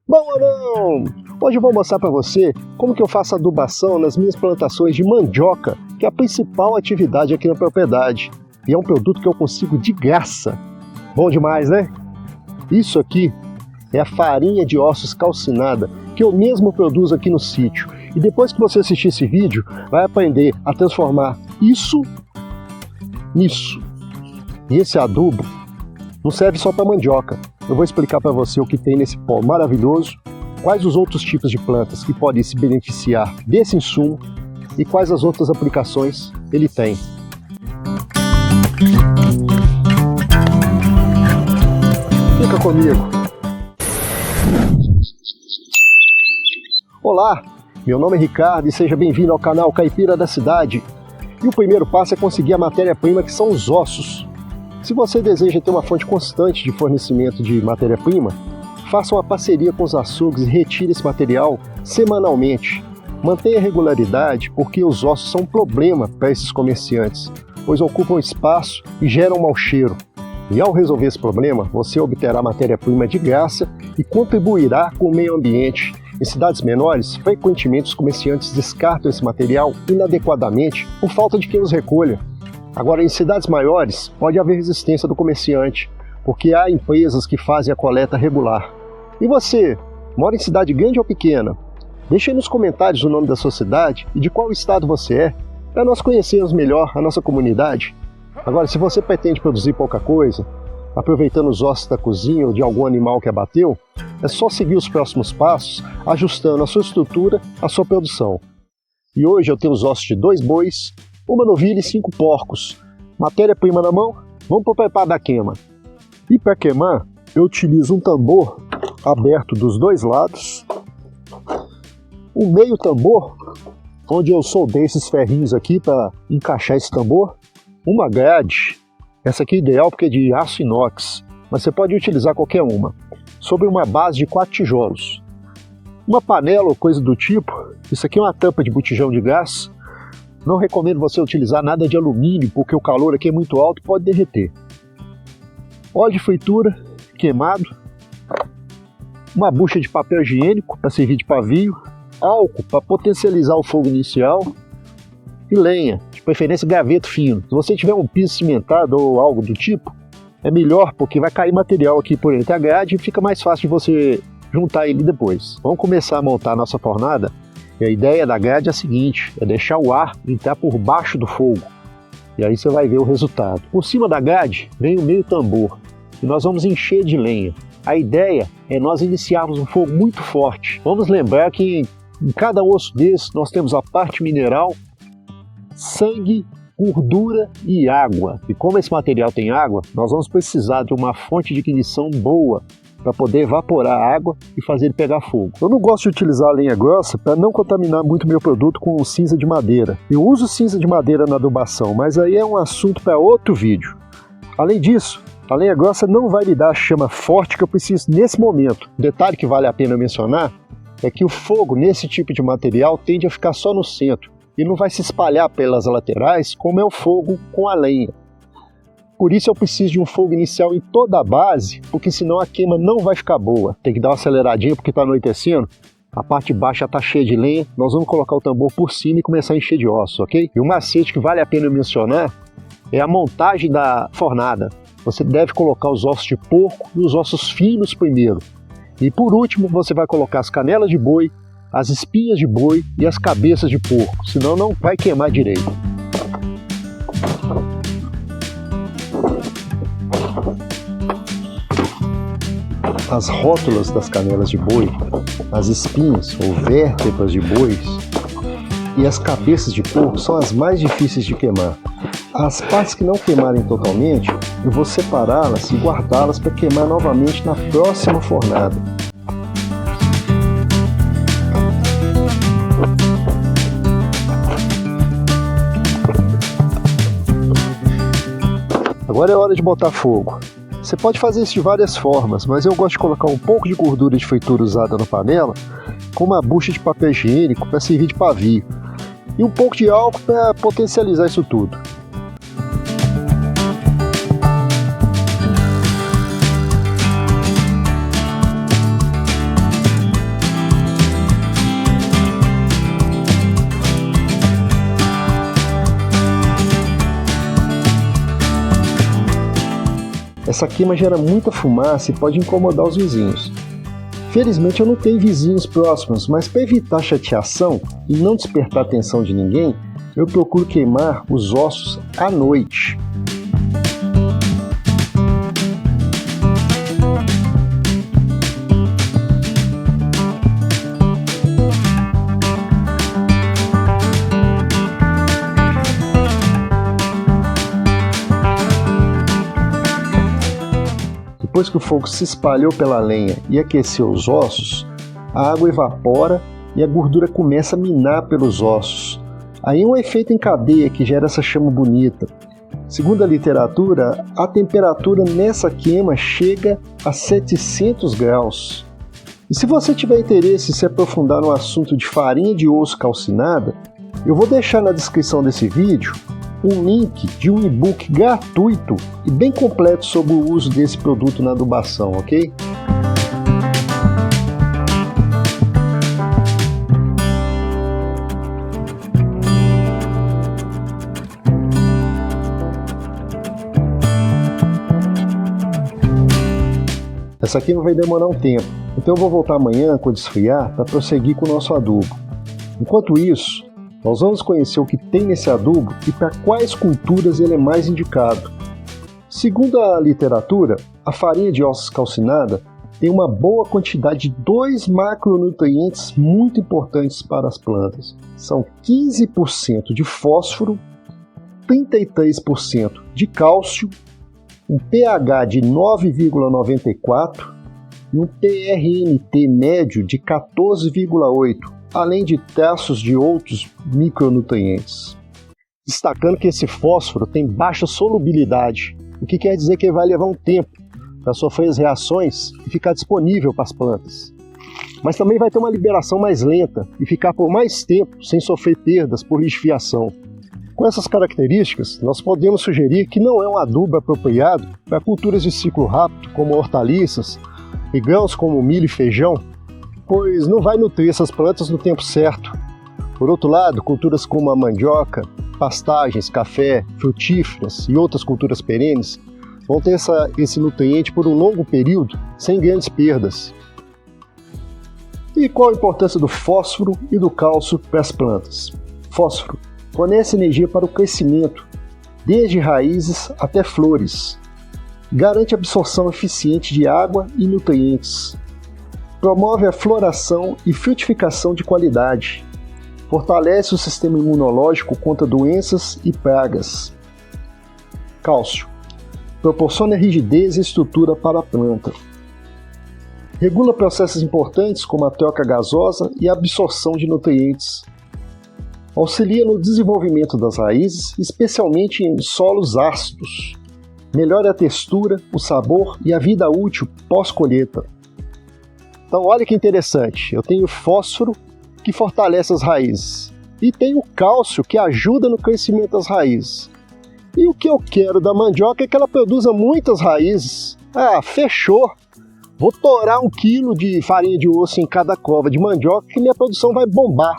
Bom ou não? Hoje eu vou mostrar para você como que eu faço adubação nas minhas plantações de mandioca, que é a principal atividade aqui na propriedade. E é um produto que eu consigo de graça. Bom demais, né? Isso aqui é a farinha de ossos calcinada, que eu mesmo produzo aqui no sítio. E depois que você assistir esse vídeo, vai aprender a transformar isso nisso. E esse adubo não serve só para mandioca. Eu vou explicar para você o que tem nesse pó maravilhoso, quais os outros tipos de plantas que podem se beneficiar desse insumo e quais as outras aplicações ele tem. Fica comigo! Olá, meu nome é Ricardo e seja bem-vindo ao canal Caipira da Cidade. E o primeiro passo é conseguir a matéria-prima, que são os ossos. Se você deseja ter uma fonte constante de fornecimento de matéria-prima, faça uma parceria com os açougues e retire esse material semanalmente. Mantenha a regularidade, porque os ossos são um problema para esses comerciantes, pois ocupam espaço e geram mau cheiro. E ao resolver esse problema, você obterá matéria-prima de graça e contribuirá com o meio ambiente. Em cidades menores, frequentemente os comerciantes descartam esse material inadequadamente por falta de quem os recolha. Agora, em cidades maiores, pode haver resistência do comerciante, porque há empresas que fazem a coleta regular. E você, mora em cidade grande ou pequena? Deixe aí nos comentários o nome da sua cidade e de qual estado você é, para nós conhecermos melhor a nossa comunidade. Agora, se você pretende produzir pouca coisa, aproveitando os ossos da cozinha ou de algum animal que abateu, é só seguir os próximos passos, ajustando a sua estrutura à sua produção. E hoje eu tenho os ossos de 2 bois, uma novilha e 5 porcos. Matéria-prima na mão, vamos para o preparo da queima. E para queimar, eu utilizo um tambor aberto dos 2 lados, um meio tambor, onde eu soldei esses ferrinhos aqui para encaixar esse tambor, uma grade, essa aqui é ideal porque é de aço inox, mas você pode utilizar qualquer uma, sobre uma base de 4 tijolos. Uma panela ou coisa do tipo, isso aqui é uma tampa de botijão de gás. Não recomendo você utilizar nada de alumínio, porque o calor aqui é muito alto e pode derreter. Óleo de fritura queimado, uma bucha de papel higiênico para servir de pavio, álcool para potencializar o fogo inicial e lenha, de preferência graveto fino. Se você tiver um piso cimentado ou algo do tipo, é melhor porque vai cair material aqui por entre a grade e fica mais fácil de você juntar ele depois. Vamos começar a montar a nossa fornada. E a ideia da grade é a seguinte, é deixar o ar entrar por baixo do fogo. E aí você vai ver o resultado. Por cima da grade vem o meio tambor, e nós vamos encher de lenha. A ideia é nós iniciarmos um fogo muito forte. Vamos lembrar que em cada osso desse nós temos a parte mineral, sangue, gordura e água. E como esse material tem água, nós vamos precisar de uma fonte de ignição boa para poder evaporar a água e fazer ele pegar fogo. Eu não gosto de utilizar a lenha grossa para não contaminar muito meu produto com cinza de madeira. Eu uso cinza de madeira na adubação, mas aí é um assunto para outro vídeo. Além disso, a lenha grossa não vai me dar a chama forte que eu preciso nesse momento. Um detalhe que vale a pena mencionar é que o fogo nesse tipo de material tende a ficar só no centro e não vai se espalhar pelas laterais como é o fogo com a lenha. Por isso eu preciso de um fogo inicial em toda a base, porque senão a queima não vai ficar boa. Tem que dar uma aceleradinha porque está anoitecendo. A parte de baixo já está cheia de lenha. Nós vamos colocar o tambor por cima e começar a encher de ossos, ok? E um macete que vale a pena mencionar é a montagem da fornada. Você deve colocar os ossos de porco e os ossos finos primeiro. E por último você vai colocar as canelas de boi, as espinhas de boi e as cabeças de porco, senão não vai queimar direito. As rótulas das canelas de boi, as espinhas ou vértebras de bois e as cabeças de porco são as mais difíceis de queimar. As partes que não queimarem totalmente, eu vou separá-las e guardá-las para queimar novamente na próxima fornada. Agora é hora de botar fogo. Você pode fazer isso de várias formas, mas eu gosto de colocar um pouco de gordura de fritura usada na panela com uma bucha de papel higiênico para servir de pavio e um pouco de álcool para potencializar isso tudo. essa queima gera muita fumaça e pode incomodar os vizinhos. Felizmente eu não tenho vizinhos próximos, mas para evitar chateação e não despertar a atenção de ninguém, eu procuro queimar os ossos à noite. Depois que o fogo se espalhou pela lenha e aqueceu os ossos, a água evapora e a gordura começa a minar pelos ossos. Aí um efeito em cadeia que gera essa chama bonita. Segundo a literatura, a temperatura nessa queima chega a 700 graus. E se você tiver interesse em se aprofundar no assunto de farinha de osso calcinada, eu vou deixar na descrição desse vídeo um link de um e-book gratuito e bem completo sobre o uso desse produto na adubação, ok? Essa aqui não vai demorar um tempo, então eu vou voltar amanhã quando esfriar para prosseguir com o nosso adubo. Enquanto isso, nós vamos conhecer o que tem nesse adubo e para quais culturas ele é mais indicado. Segundo a literatura, a farinha de ossos calcinada tem uma boa quantidade de 2 macronutrientes muito importantes para as plantas. São 15% de fósforo, 33% de cálcio, um pH de 9,94 e um PRNT médio de 14,8. além de traços de outros micronutrientes. Destacando que esse fósforo tem baixa solubilidade, o que quer dizer que ele vai levar um tempo para sofrer as reações e ficar disponível para as plantas. Mas também vai ter uma liberação mais lenta e ficar por mais tempo sem sofrer perdas por lixiviação. Com essas características, nós podemos sugerir que não é um adubo apropriado para culturas de ciclo rápido, como hortaliças, e grãos como milho e feijão, pois não vai nutrir essas plantas no tempo certo. Por outro lado, culturas como a mandioca, pastagens, café, frutíferas e outras culturas perenes vão ter esse nutriente por um longo período, sem grandes perdas. E qual a importância do fósforo e do cálcio para as plantas? Fósforo fornece energia para o crescimento, desde raízes até flores. Garante absorção eficiente de água e nutrientes. Promove a floração e frutificação de qualidade. Fortalece o sistema imunológico contra doenças e pragas. Cálcio. Proporciona rigidez e estrutura para a planta. Regula processos importantes como a troca gasosa e a absorção de nutrientes. Auxilia no desenvolvimento das raízes, especialmente em solos ácidos. Melhora a textura, o sabor e a vida útil pós-colheita. Então olha que interessante, eu tenho fósforo que fortalece as raízes e tenho cálcio que ajuda no crescimento das raízes. E o que eu quero da mandioca é que ela produza muitas raízes. Ah, fechou! Vou torar 1 quilo de farinha de osso em cada cova de mandioca que minha produção vai bombar.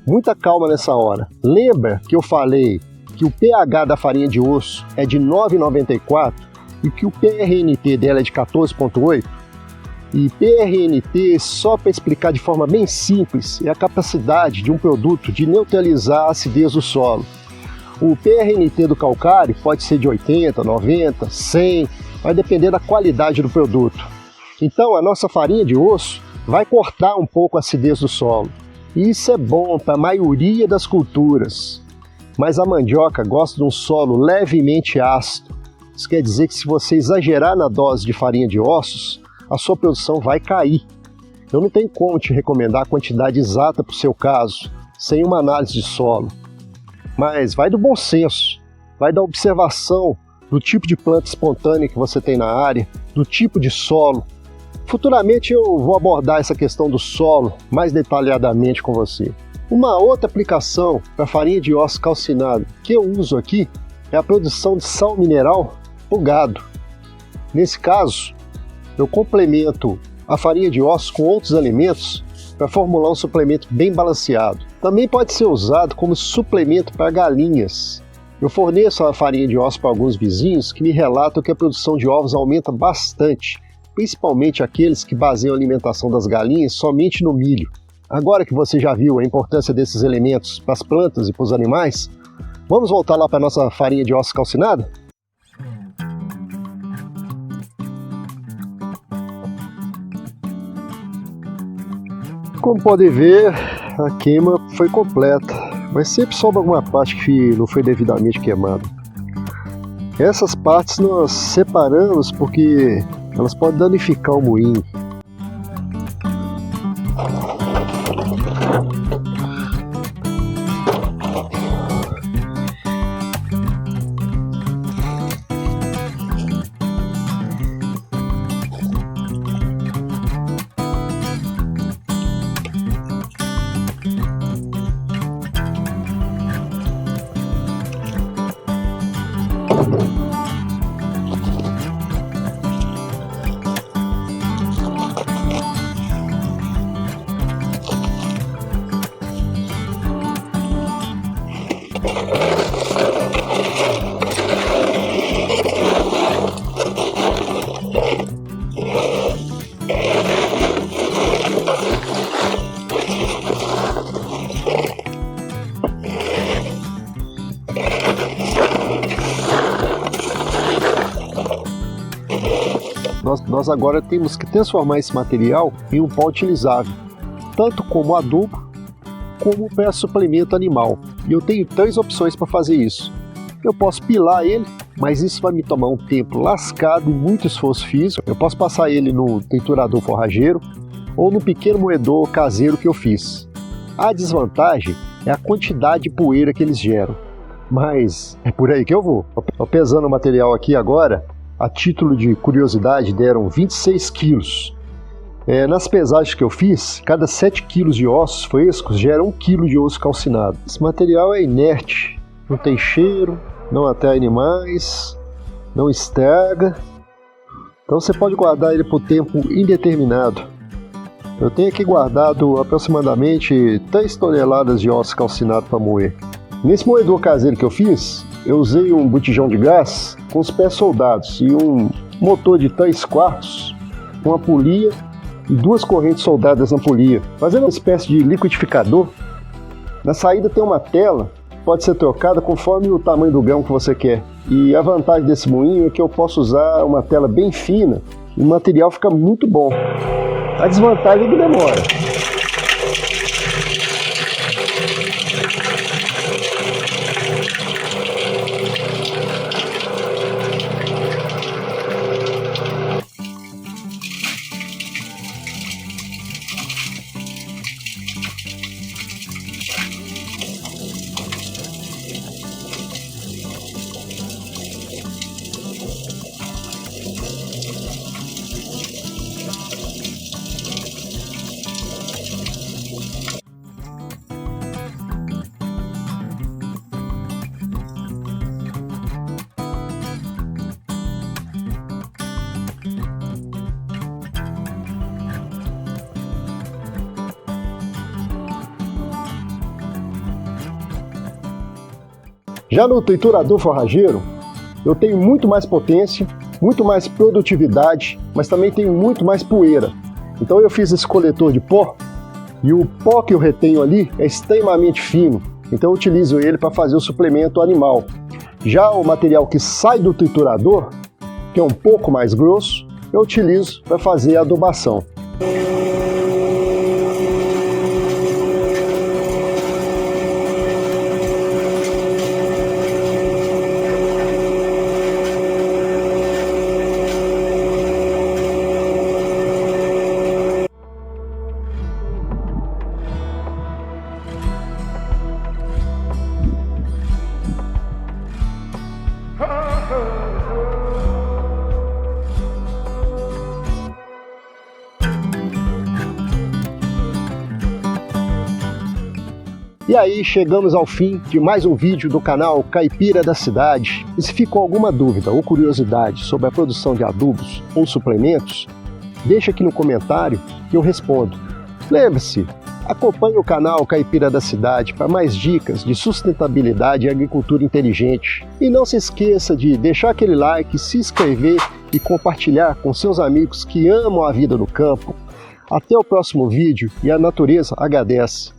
Muita calma nessa hora. Lembra que eu falei que o pH da farinha de osso é de 9,94 e que o PRNT dela é de 14,8? E PRNT, só para explicar de forma bem simples, é a capacidade de um produto de neutralizar a acidez do solo. O PRNT do calcário pode ser de 80, 90, 100, vai depender da qualidade do produto. Então a nossa farinha de osso vai cortar um pouco a acidez do solo. E isso é bom para a maioria das culturas. Mas a mandioca gosta de um solo levemente ácido. Isso quer dizer que se você exagerar na dose de farinha de ossos, a sua produção vai cair. Eu não tenho como te recomendar a quantidade exata para o seu caso, sem uma análise de solo. Mas vai do bom senso, vai da observação do tipo de planta espontânea que você tem na área, do tipo de solo. Futuramente eu vou abordar essa questão do solo mais detalhadamente com você. Uma outra aplicação para farinha de ossos calcinada que eu uso aqui é a produção de sal mineral para o gado. Nesse caso, eu complemento a farinha de ossos com outros alimentos para formular um suplemento bem balanceado. Também pode ser usado como suplemento para galinhas. Eu forneço a farinha de ossos para alguns vizinhos que me relatam que a produção de ovos aumenta bastante, principalmente aqueles que baseiam a alimentação das galinhas somente no milho. Agora que você já viu a importância desses elementos para as plantas e para os animais, vamos voltar lá para a nossa farinha de ossos calcinada? Como podem ver, a queima foi completa, mas sempre sobra alguma parte que não foi devidamente queimada. Essas partes nós separamos porque elas podem danificar o moinho. Nós agora temos que transformar esse material em um pó utilizável, tanto como adubo, como para suplemento animal. E eu tenho 3 opções para fazer isso. Eu posso pilar ele, mas isso vai me tomar um tempo lascado e muito esforço físico. Eu posso passar ele no triturador forrageiro ou no pequeno moedor caseiro que eu fiz. A desvantagem é a quantidade de poeira que eles geram, mas é por aí que eu vou. Estou pesando o material aqui agora. A título de curiosidade, deram 26 quilos. Nas pesagens que eu fiz, cada 7 quilos de ossos frescos gera 1 quilo de osso calcinado. Esse material é inerte, não tem cheiro, não atrai animais, não estraga. Então você pode guardar ele por tempo indeterminado. Eu tenho aqui guardado aproximadamente 3 toneladas de ossos calcinados para moer. Nesse moedor caseiro que eu fiz, eu usei um botijão de gás com os pés soldados e um motor de 3/4, uma polia e 2 correntes soldadas na polia, fazendo uma espécie de liquidificador. Na saída tem uma tela que pode ser trocada conforme o tamanho do grão que você quer. E a vantagem desse moinho é que eu posso usar uma tela bem fina e o material fica muito bom. A desvantagem é que demora. Já no triturador forrageiro, eu tenho muito mais potência, muito mais produtividade, mas também tenho muito mais poeira. Então eu fiz esse coletor de pó, e o pó que eu retenho ali é extremamente fino, então eu utilizo ele para fazer o suplemento animal. Já o material que sai do triturador, que é um pouco mais grosso, eu utilizo para fazer a adubação. E aí chegamos ao fim de mais um vídeo do canal Caipira da Cidade. E se ficou alguma dúvida ou curiosidade sobre a produção de adubos ou suplementos, deixa aqui no comentário que eu respondo. Lembre-se, Acompanhe o canal Caipira da Cidade para mais dicas de sustentabilidade e agricultura inteligente. E não se esqueça de deixar aquele like, se inscrever e compartilhar com seus amigos que amam a vida no campo. Até o próximo vídeo e a natureza agradece.